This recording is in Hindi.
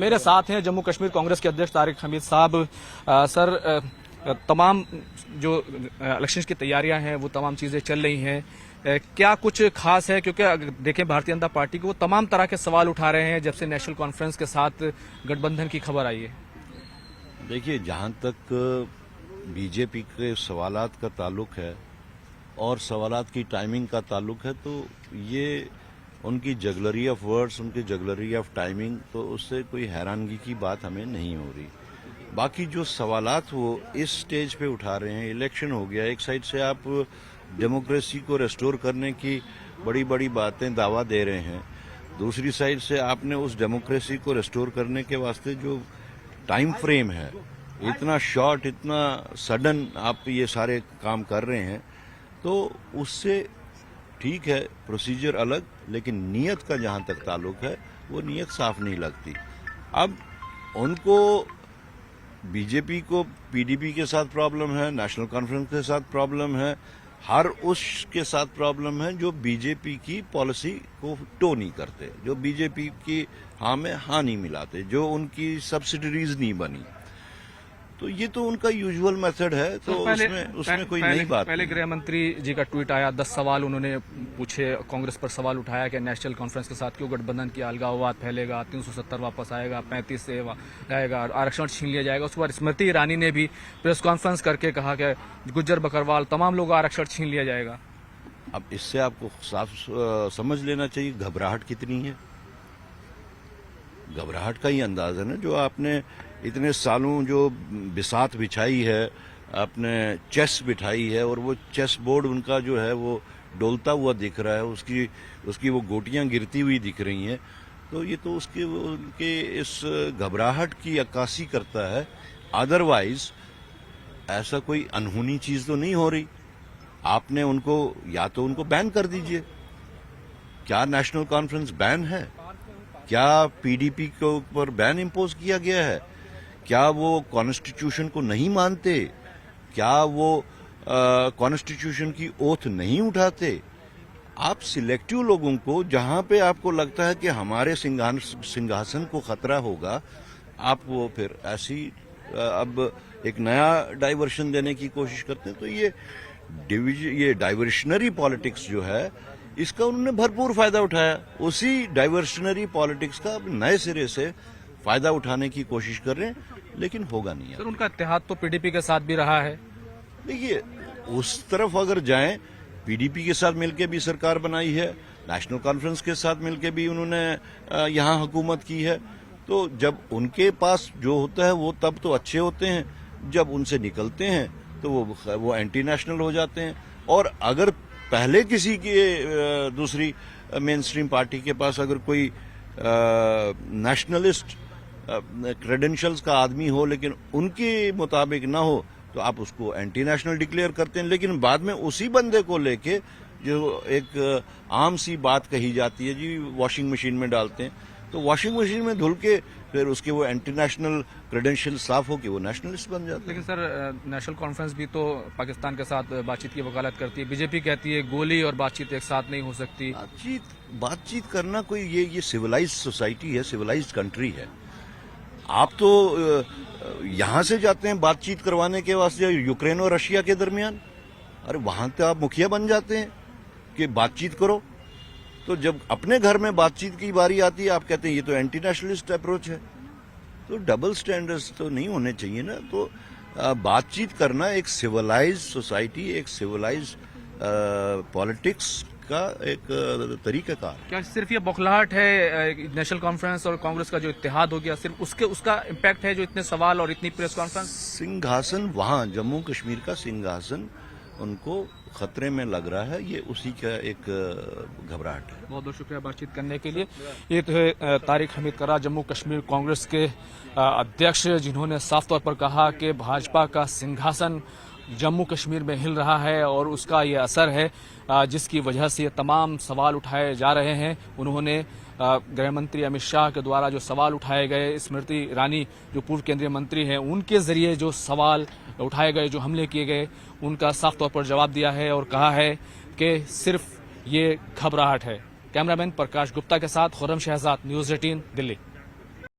मेरे साथ हैं जम्मू कश्मीर कांग्रेस के अध्यक्ष तारिक हमीद साहब। सर, तमाम जो इलेक्शन की तैयारियां हैं वो तमाम चीजें चल रही हैं, क्या कुछ खास है? क्योंकि देखें भारतीय जनता पार्टी को वो तमाम तरह के सवाल उठा रहे हैं जब से नेशनल कॉन्फ्रेंस के साथ गठबंधन की खबर आई है। देखिए, जहां तक बीजेपी के सवालात का ताल्लुक है और सवालात की टाइमिंग का ताल्लुक है, तो ये उनकी जगलरी ऑफ वर्ड्स, उनकी जगलरी ऑफ टाइमिंग, तो उससे कोई हैरानगी की बात हमें नहीं हो रही। बाकी जो सवालात वो इस स्टेज पे उठा रहे हैं, इलेक्शन हो गया, एक साइड से आप डेमोक्रेसी को रेस्टोर करने की बड़ी बड़ी बातें दावा दे रहे हैं, दूसरी साइड से आपने उस डेमोक्रेसी को रेस्टोर करने के वास्ते जो टाइम फ्रेम है, इतना शॉर्ट, इतना सडन आप ये सारे काम कर रहे हैं, तो उससे ठीक है प्रोसीजर अलग, लेकिन नीयत का जहां तक ताल्लुक है वो नीयत साफ नहीं लगती। अब उनको, बीजेपी को पीडीपी के साथ प्रॉब्लम है, नेशनल कॉन्फ्रेंस के साथ प्रॉब्लम है, हर उसके साथ प्रॉब्लम है जो बीजेपी की पॉलिसी को टो नहीं करते, जो बीजेपी की हाँ में हाँ नहीं मिलाते, जो उनकी सब्सिडरीज नहीं बनी। तो ये तो उनका यूजुअल मेथड है, तो उसमें कोई नई बात। पहले गृह मंत्री जी का ट्वीट आया, 10 सवाल उन्होंने पूछे, कांग्रेस पर सवाल उठाया कि नेशनल कॉन्फ्रेंस के साथ क्यों गठबंधन की अलगाववाद फैलेगा, 370 वापस आएगा, 35 से आएगा, आरक्षण छीन लिया जाएगा। उसके बाद स्मृति ईरानी ने भी प्रेस कॉन्फ्रेंस करके कहा कि गुज्जर बकरवाल तमाम लोगों का आरक्षण छीन लिया जाएगा। अब इससे आपको साफ समझ लेना चाहिए घबराहट कितनी है। घबराहट का ही अंदाजा है जो आपने इतने सालों जो बिसात बिछाई है, आपने चेस बिठाई है, और वो चेस बोर्ड उनका जो है वो डोलता हुआ दिख रहा है, उसकी वो गोटियां गिरती हुई दिख रही हैं, तो ये तो उनके इस घबराहट की अक्कासी करता है। अदरवाइज ऐसा कोई अनहोनी चीज तो नहीं हो रही। आपने उनको, या तो उनको बैन कर दीजिए। क्या नेशनल कॉन्फ्रेंस बैन है? क्या पीडीपी के ऊपर बैन इंपोज किया गया है? क्या वो कॉन्स्टिट्यूशन को नहीं मानते? क्या वो कॉन्स्टिट्यूशन की ओथ नहीं उठाते? आप सिलेक्टिव लोगों को, जहां पे आपको लगता है कि हमारे सिंहासन को खतरा होगा, आप वो फिर ऐसी अब एक नया डाइवर्शन देने की कोशिश करते हैं। तो ये डाइवर्शनरी पॉलिटिक्स जो है, इसका उन्होंने भरपूर फायदा उठाया। उसी डाइवर्शनरी पॉलिटिक्स का अब नए सिरे से फायदा उठाने की कोशिश कर रहे हैं, लेकिन होगा नहीं। सर, उनका इत्तेहाद तो पीडीपी के साथ भी रहा है। देखिए, उस तरफ अगर जाएं, पीडीपी के साथ मिलकर भी सरकार बनाई है, नेशनल कॉन्फ्रेंस के साथ मिलकर भी उन्होंने यहां हुकूमत की है। तो जब उनके पास जो होता है वो तब तो अच्छे होते हैं, जब उनसे निकलते हैं तो वो एंटी नेशनल हो जाते हैं। और अगर पहले किसी के दूसरी मेन स्ट्रीम पार्टी के पास अगर कोई नेशनलिस्ट क्रेडेंशियल्स का आदमी हो, लेकिन उनके मुताबिक ना हो, तो आप उसको एंटी नेशनल डिक्लेयर करते हैं। लेकिन बाद में उसी बंदे को लेके जो एक आम सी बात कही जाती है, जी वॉशिंग मशीन में डालते हैं, तो वॉशिंग मशीन में धुल के फिर उसके वो एंटी नेशनल क्रेडेंशियल साफ हो के वो नेशनलिस्ट बन जाते हैं। लेकिन सर, नेशनल कॉन्फ्रेंस भी तो पाकिस्तान के साथ बातचीत की वकालत करती है। बीजेपी कहती है गोली और बातचीत एक साथ नहीं हो सकती। बातचीत करना कोई ये सिविलाइज्ड सोसाइटी है, सिविलाइज्ड कंट्री है। आप तो यहां से जाते हैं बातचीत करवाने के वास्ते यूक्रेन और रशिया के दरमियान, अरे वहां तो आप मुखिया बन जाते हैं कि बातचीत करो। तो जब अपने घर में बातचीत की बारी आती है, आप कहते हैं ये तो एंटी नेशनलिस्ट अप्रोच है। तो डबल स्टैंडर्ड्स तो नहीं होने चाहिए ना। तो बातचीत करना एक सिविलाइज्ड सोसाइटी, एक सिविलाइज्ड पॉलिटिक्स का एक तरीकाकार। क्या सिर्फ ये बौखलाहट है नेशनल कॉन्फ्रेंस और कांग्रेस का जो इत्तेहाद हो गया, सिर्फ उसका इम्पैक्ट है जो इतने सवाल और इतनी प्रेस कॉन्फ्रेंस? सिंहासन, वहां जम्मू कश्मीर का सिंहासन उनको खतरे में लग रहा है, ये उसी का एक घबराहट है। बहुत बहुत शुक्रिया बातचीत करने के लिए। ये तो है तारिक हमीद करा, जम्मू कश्मीर कांग्रेस के अध्यक्ष, जिन्होंने साफ तौर पर कहा कि भाजपा का सिंहासन जम्मू कश्मीर में हिल रहा है और उसका ये असर है, जिसकी वजह से ये तमाम सवाल उठाए जा रहे हैं। उन्होंने गृह मंत्री अमित शाह के द्वारा जो सवाल उठाए गए, स्मृति ईरानी जो पूर्व केंद्रीय मंत्री हैं, उनके जरिए जो सवाल उठाए गए, जो हमले किए गए, उनका साफ तौर पर जवाब दिया है और कहा है कि सिर्फ ये घबराहट है। कैमरामैन प्रकाश गुप्ता के साथ खुर्रम शहजाद, न्यूज़ 18 दिल्ली।